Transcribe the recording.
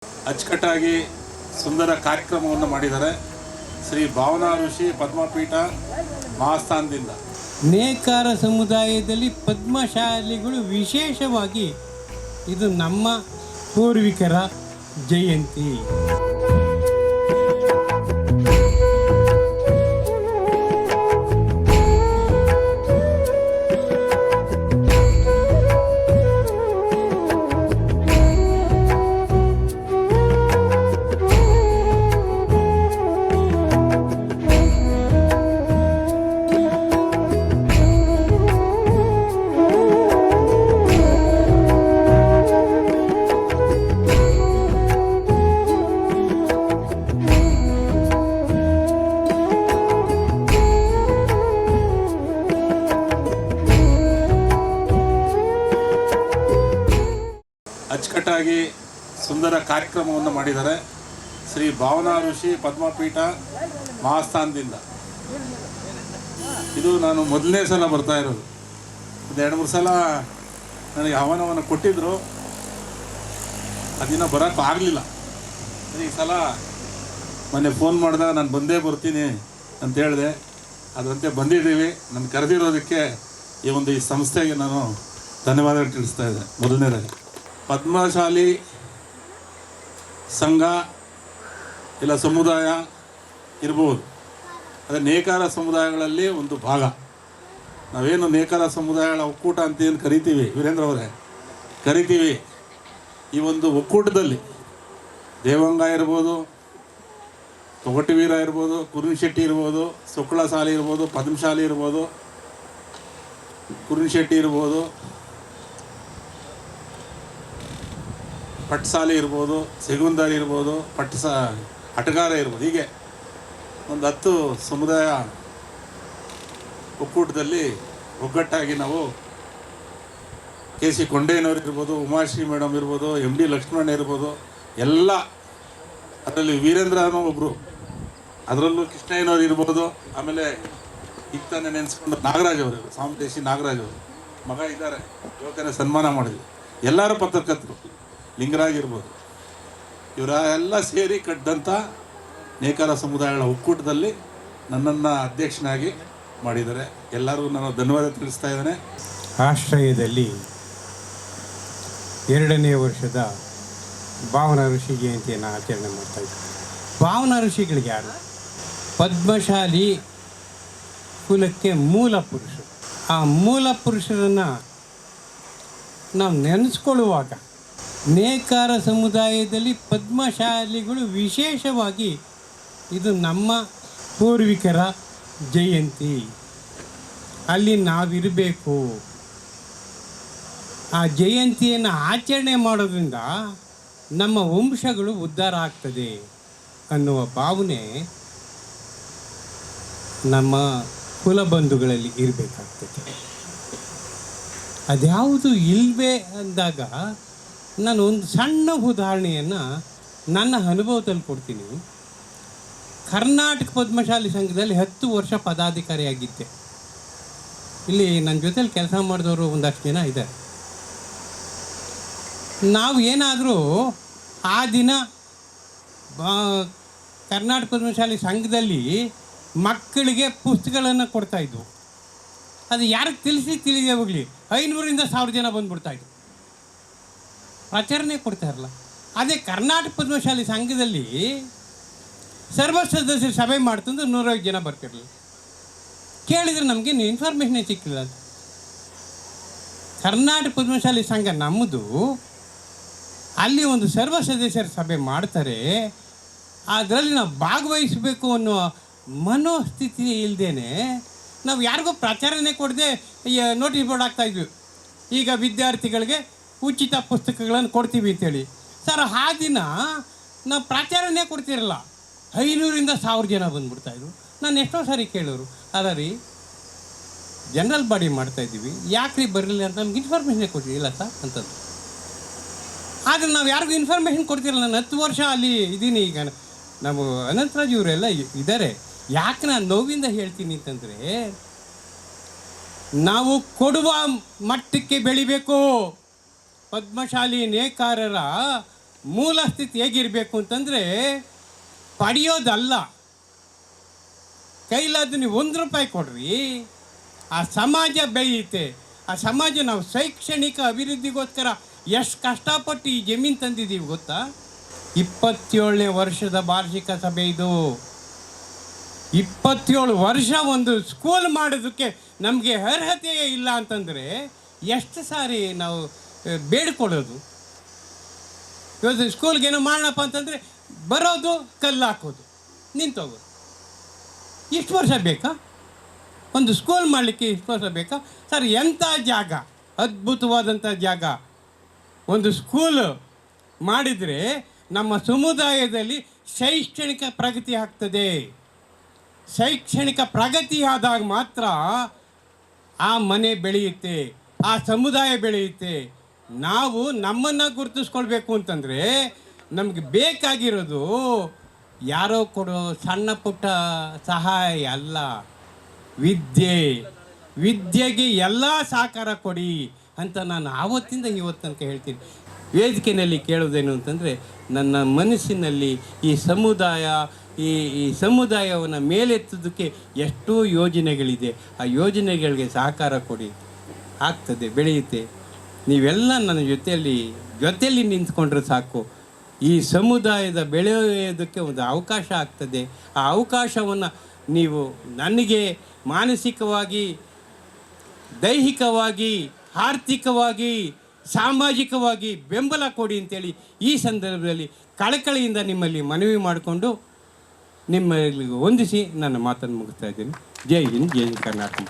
ಅಚ್ಚುಕಟ್ಟಾಗಿ ಸುಂದರ ಕಾರ್ಯಕ್ರಮವನ್ನು ಮಾಡಿದ್ದಾರೆ. ಶ್ರೀ ಭಾವನಾ ಋಷಿ ಪದ್ಮಪೀಠ ಮಹಾಸ್ಥಾನದಿಂದ ನೇಕಾರ ಸಮುದಾಯದಲ್ಲಿ ಪದ್ಮಶಾಲಿಗಳು ವಿಶೇಷವಾಗಿ ಇದು ನಮ್ಮ ಪೂರ್ವಿಕರ ಜಯಂತಿ. ಅಚ್ಚುಕಟ್ಟಾಗಿ ಸುಂದರ ಕಾರ್ಯಕ್ರಮವನ್ನು ಮಾಡಿದ್ದಾರೆ. ಶ್ರೀ ಭಾವನಾ ಋಷಿ ಪದ್ಮಪೀಠ ಮಹಾಸ್ಥಾನದಿಂದ ಇದು ನಾನು ಮೊದಲನೇ ಸಲ ಬರ್ತಾ ಇರೋದು. ಒಂದು 2-3 ಸಲ ನನಗೆ ಆಹ್ವಾನವನ್ನು ಕೊಟ್ಟಿದ್ದರು, ಅದಿನ ಬರೋಕ್ಕೆ ಆಗಲಿಲ್ಲ. ಈ ಸಲ ಮೊನ್ನೆ ಫೋನ್ ಮಾಡಿದಾಗ ನಾನು ಬಂದೇ ಬರ್ತೀನಿ ಅಂತ ಹೇಳಿದೆ. ಅದರಂತೆ ಬಂದಿದ್ದೀವಿ. ನಾನು ಕರೆದಿರೋದಕ್ಕೆ ಈ ಸಂಸ್ಥೆಗೆ ನಾನು ಧನ್ಯವಾದ ತಿಳಿಸ್ತಾ ಇದ್ದೆ. ಮೊದಲನೇದಾಗಿ ಪದ್ಮಶಾಲಿ ಸಂಘ ಇಲ್ಲ ಸಮುದಾಯ ಇರ್ಬೋದು, ಅದೇ ನೇಕಾರ ಸಮುದಾಯಗಳಲ್ಲಿ ಒಂದು ಭಾಗ. ನಾವೇನು ನೇಕಾರ ಸಮುದಾಯಗಳ ಒಕ್ಕೂಟ ಅಂತ ಏನು ಕರಿತೀವಿ, ವೀರೇಂದ್ರ ಅವರೇ ಕರಿತೀವಿ, ಈ ಒಂದು ಒಕ್ಕೂಟದಲ್ಲಿ ದೇವಂಗ ಇರ್ಬೋದು, ತೊಗಟಿವೀರ ಇರ್ಬೋದು, ಕುರುಣಶೆಟ್ಟಿ ಇರ್ಬೋದು, ಸುಕ್ಕಳ ಶಾಲೆ ಇರ್ಬೋದು, ಪದ್ಮಶಾಲಿ ಇರ್ಬೋದು, ಕುರುಣಶೆಟ್ಟಿ ಇರ್ಬೋದು, ಪಟ್ಸಾಲಿ ಇರ್ಬೋದು, ಸಿಗುಂದಾರಿ ಇರ್ಬೋದು, ಅಟಗಾರ ಇರ್ಬೋದು, ಹೀಗೆ ಒಂದು 10 ಸಮುದಾಯ ಒಕ್ಕೂಟದಲ್ಲಿ ಒಗ್ಗಟ್ಟಾಗಿ ನಾವು ಕೆ ಸಿ ಕೊಂಡೇನವ್ರು ಇರ್ಬೋದು, ಉಮಾಶ್ರೀ ಮೇಡಮ್ ಇರ್ಬೋದು, MD ಲಕ್ಷ್ಮಣ ಇರ್ಬೋದು, ಎಲ್ಲ ಅದರಲ್ಲಿ ವೀರೇಂದ್ರ ಅನ್ನೋ ಒಬ್ಬರು, ಅದರಲ್ಲೂ ಕೃಷ್ಣಯ್ಯನವ್ರು ಇರ್ಬೋದು, ಆಮೇಲೆ ಈಗ ತಾನೇ ನೆನೆಸ್ಕೊಂಡು ನಾಗರಾಜ್ ಅವರು, ಸಾಮದೇಶಿ ನಾಗರಾಜ್ ಅವರು ಮಗ ಇದ್ದಾರೆ, ಯುವಕರೇ ಸನ್ಮಾನ ಮಾಡಿದ್ವಿ. ಎಲ್ಲರೂ ಪತ್ರಕರ್ತರು, ಲಿಂಗರಾಜ್ ಇರ್ಬೋದು, ಇವರ ಎಲ್ಲ ಸೇರಿ ಕಟ್ಟಿದಂಥ ನೇಕಾರ ಸಮುದಾಯಗಳ ಒಕ್ಕೂಟದಲ್ಲಿ ನನ್ನನ್ನು ಅಧ್ಯಕ್ಷನಾಗಿ ಮಾಡಿದ್ದಾರೆ. ಎಲ್ಲರೂ ನಾನು ಧನ್ಯವಾದ ತಿಳಿಸ್ತಾ ಇದ್ದೇನೆ. ಆಶ್ರಯದಲ್ಲಿ 2ನೇ ವರ್ಷದ ಭಾವನಾ ಋಷಿ ಜಯಂತಿಯನ್ನು ಆಚರಣೆ ಮಾಡ್ತಾ ಇದ್ದಾರೆ. ಭಾವನಾ ಋಷಿಗಳಿಗೆ ಯಾರು? ಪದ್ಮಶಾಲಿ ಕುಲಕ್ಕೆ ಮೂಲ ಪುರುಷರು. ಆ ಮೂಲ ಪುರುಷರನ್ನು ನಾವು ನೆನೆಸ್ಕೊಳ್ಳುವಾಗ ನೇಕಾರ ಸಮುದಾಯದಲ್ಲಿ ಪದ್ಮಶಾಲಿಗಳು ವಿಶೇಷವಾಗಿ ಇದು ನಮ್ಮ ಪೂರ್ವಿಕರ ಜಯಂತಿ. ಅಲ್ಲಿ ನಾವಿರಬೇಕು. ಆ ಜಯಂತಿಯನ್ನು ಆಚರಣೆ ಮಾಡೋದ್ರಿಂದ ನಮ್ಮ ವಂಶಗಳು ಉದ್ಧಾರ ಆಗ್ತದೆ ಅನ್ನುವ ಭಾವನೆ ನಮ್ಮ ಕುಲಬಂಧುಗಳಲ್ಲಿ ಇರಬೇಕಾಗ್ತದೆ. ಅದ್ಯಾವುದು ಇಲ್ಲವೇ ಅಂದಾಗ ನಾನು ಒಂದು ಸಣ್ಣ ಉದಾಹರಣೆಯನ್ನು ನನ್ನ ಅನುಭವದಲ್ಲಿ ಕೊಡ್ತೀನಿ. ಕರ್ನಾಟಕ ಪದ್ಮಶಾಲಿ ಸಂಘದಲ್ಲಿ 10 ವರ್ಷ ಪದಾಧಿಕಾರಿಯಾಗಿದ್ದೆ. ಇಲ್ಲಿ ನನ್ನ ಜೊತೆಲಿ ಕೆಲಸ ಮಾಡಿದವರು ಒಂದಷ್ಟು ಜನ ಇದ್ದಾರೆ. ನಾವು ಏನಾದರೂ ಆ ದಿನ ಕರ್ನಾಟಕ ಪದ್ಮಶಾಲಿ ಸಂಘದಲ್ಲಿ ಮಕ್ಕಳಿಗೆ ಪುಸ್ತಕಗಳನ್ನು ಕೊಡ್ತಾಯಿದ್ವು. ಅದು ಯಾರಿಗೆ ತಿಳಿದೇ ಹೋಗಲಿ 500ರಿಂದ 1000 ಜನ ಬಂದುಬಿಡ್ತಾಯಿದ್ರು. ಪ್ರಚಾರನೆ ಕೊಡ್ತಾಯಿರಲ್ಲ. ಅದೇ ಕರ್ನಾಟಕ ಪದ್ಮಶಾಲಿ ಸಂಘದಲ್ಲಿ ಸರ್ವ ಸದಸ್ಯರು ಸಭೆ ಮಾಡ್ತಂದ್ರೆ 150 ಜನ ಬರ್ತಿರಲಿಲ್ಲ. ಕೇಳಿದರೆ ನಮಗೆ ಇನ್ಫಾರ್ಮೇಷನೇ ಸಿಕ್ಕಿಲ್ಲ. ಅದು ಕರ್ನಾಟಕ ಪದ್ಮಶಾಲಿ ಸಂಘ ನಮ್ಮದು. ಅಲ್ಲಿ ಒಂದು ಸರ್ವ ಸದಸ್ಯರ ಸಭೆ ಮಾಡ್ತಾರೆ, ಅದರಲ್ಲಿ ನಾವು ಭಾಗವಹಿಸಬೇಕು ಅನ್ನೋ ಮನೋಸ್ಥಿತಿ ಇಲ್ಲದೇನೆ ನಾವು ಯಾರಿಗೂ ಪ್ರಚಾರನೆ ಕೊಡದೆ ನೋಟಿಸ್ ಬೋರ್ಡ್ ಹಾಕ್ತಾಯಿದ್ವಿ. ಈಗ ವಿದ್ಯಾರ್ಥಿಗಳಿಗೆ ಉಚಿತ ಪುಸ್ತಕಗಳನ್ನು ಕೊಡ್ತೀವಿ ಅಂತೇಳಿ. ಸರ್, ಆ ದಿನ ನಾವು ಪ್ರಚಾರನೇ ಕೊಡ್ತಿರಲ್ಲ. 500ರಿಂದ 1000 ಜನ ಬಂದುಬಿಡ್ತಾಯಿದ್ರು. ನಾನು ಎಷ್ಟೋ ಸಾರಿ ಕೇಳೋರು, ಅಲ್ಲ ರೀ ಜನರಲ್ ಬಾಡಿ ಮಾಡ್ತಾಯಿದ್ದೀವಿ, ಯಾಕ್ರಿ ಬರಲಿಲ್ಲ ಅಂತ ನಮ್ಗೆ ಇನ್ಫಾರ್ಮೇಷನ್ನೇ ಕೊಟ್ಟಿಲ್ಲ ಸರ್ ಅಂತಂದು. ಆದರೆ ನಾವು ಯಾರಿಗೂ ಇನ್ಫಾರ್ಮೇಷನ್ ಕೊಡ್ತಿರಲ್ಲ. ನಾನು 10 ವರ್ಷ ಅಲ್ಲಿ ಇದ್ದೀನಿ. ಈಗ ನಾವು ಅನಂತರಾಜ್ ಇವರೆಲ್ಲ ಇದ್ದಾರೆ. ಯಾಕೆ ನಾನು ನೋವಿಂದ ಹೇಳ್ತೀನಿ ಅಂತಂದರೆ, ನಾವು ಕೊಡುವ ಮಟ್ಟಕ್ಕೆ ಬೆಳಿಬೇಕು. ಪದ್ಮಶಾಲಿ ನೇಕಾರರ ಮೂಲ ಸ್ಥಿತಿ ಹೇಗಿರಬೇಕು ಅಂತಂದರೆ ಪಡೆಯೋದಲ್ಲ. ಕೈಲಾದ ನೀವು 1 ರೂಪಾಯಿ ಕೊಡ್ರಿ, ಆ ಸಮಾಜ ಬೆಳೆಯುತ್ತೆ. ಆ ಸಮಾಜ ನಾವು ಶೈಕ್ಷಣಿಕ ಅಭಿವೃದ್ಧಿಗೋಸ್ಕರ ಎಷ್ಟು ಕಷ್ಟಪಟ್ಟು ಈ ಜಮೀನು ತಂದಿದ್ದೀವಿ ಗೊತ್ತಾ? 27ನೇ ವರ್ಷದ ವಾರ್ಷಿಕ ಸಭೆ ಇದು. 27 ವರ್ಷ ಒಂದು ಸ್ಕೂಲ್ ಮಾಡೋದಕ್ಕೆ ನಮಗೆ ಅರ್ಹತೆಯೇ ಇಲ್ಲ ಅಂತಂದರೆ ಎಷ್ಟು ಸಾರಿ ನಾವು ಬೇಡ್ಕೊಳ್ಳೋದು? ಇವತ್ತು ಸ್ಕೂಲ್ಗೇನೋ ಮಾಡೋಣಪ್ಪ ಅಂತಂದರೆ ಬರೋದು, ಕಲ್ಲು ಹಾಕೋದು, ನಿಂತೋಗೋದು. ಇಷ್ಟು ವರ್ಷ ಬೇಕಾ ಒಂದು ಸ್ಕೂಲ್ ಮಾಡಲಿಕ್ಕೆ? ಇಷ್ಟು ವರ್ಷ ಬೇಕಾ ಸರ್? ಎಂಥ ಜಾಗ, ಅದ್ಭುತವಾದಂಥ ಜಾಗ. ಒಂದು ಸ್ಕೂಲ್ ಮಾಡಿದರೆ ನಮ್ಮ ಸಮುದಾಯದಲ್ಲಿ ಶೈಕ್ಷಣಿಕ ಪ್ರಗತಿ ಆಗ್ತದೆ. ಶೈಕ್ಷಣಿಕ ಪ್ರಗತಿ ಆದಾಗ ಮಾತ್ರ ಆ ಮನೆ ಬೆಳೆಯುತ್ತೆ, ಆ ಸಮುದಾಯ ಬೆಳೆಯುತ್ತೆ. ನಾವು ನಮ್ಮನ್ನು ಗುರುತಿಸ್ಕೊಳ್ಬೇಕು ಅಂತಂದರೆ ನಮಗೆ ಬೇಕಾಗಿರೋದು ಯಾರೋ ಕೊಡೋ ಸಣ್ಣ ಪುಟ್ಟ ಸಹಾಯ ಅಲ್ಲ, ವಿದ್ಯೆಗೆ ಎಲ್ಲ ಸಹಕಾರ ಕೊಡಿ ಅಂತ ನಾನು ಆವತ್ತಿಂದ ಇವತ್ತು ತನಕ ಹೇಳ್ತೀನಿ. ವೇದಿಕೆಯಲ್ಲಿ ಕೇಳೋದೇನು ಅಂತಂದರೆ, ನನ್ನ ಮನಸ್ಸಿನಲ್ಲಿ ಈ ಸಮುದಾಯವನ್ನು ಮೇಲೆತ್ತೋದಕ್ಕೆ ಎಷ್ಟೋ ಯೋಜನೆಗಳಿದೆ. ಆ ಯೋಜನೆಗಳಿಗೆ ಸಹಕಾರ ಕೊಡಿ, ಆಗ್ತದೆ, ಬೆಳೆಯುತ್ತೆ. ನೀವೆಲ್ಲ ನನ್ನ ಜೊತೆಯಲ್ಲಿ ನಿಂತ್ಕೊಂಡ್ರೆ ಸಾಕು. ಈ ಸಮುದಾಯದ ಬೆಳೆಯೋದಕ್ಕೆ ಒಂದು ಅವಕಾಶ ಆಗ್ತದೆ. ಆ ಅವಕಾಶವನ್ನು ನೀವು ನನಗೆ ಮಾನಸಿಕವಾಗಿ, ದೈಹಿಕವಾಗಿ, ಆರ್ಥಿಕವಾಗಿ, ಸಾಮಾಜಿಕವಾಗಿ ಬೆಂಬಲ ಕೊಡಿ ಅಂತೇಳಿ ಈ ಸಂದರ್ಭದಲ್ಲಿ ಕಳಕಳಿಯಿಂದ ನಿಮ್ಮಲ್ಲಿ ಮನವಿ ಮಾಡಿಕೊಂಡು ನಿಮ್ಮಲ್ಲಿ ಹೊಂದಿಸಿ ನನ್ನ ಮಾತನ್ನು ಮುಗಿಸ್ತಾ ಇದ್ದೀನಿ. ಜೈ ಹಿಂದ್, ಜೈ ಕರ್ನಾಟಕ.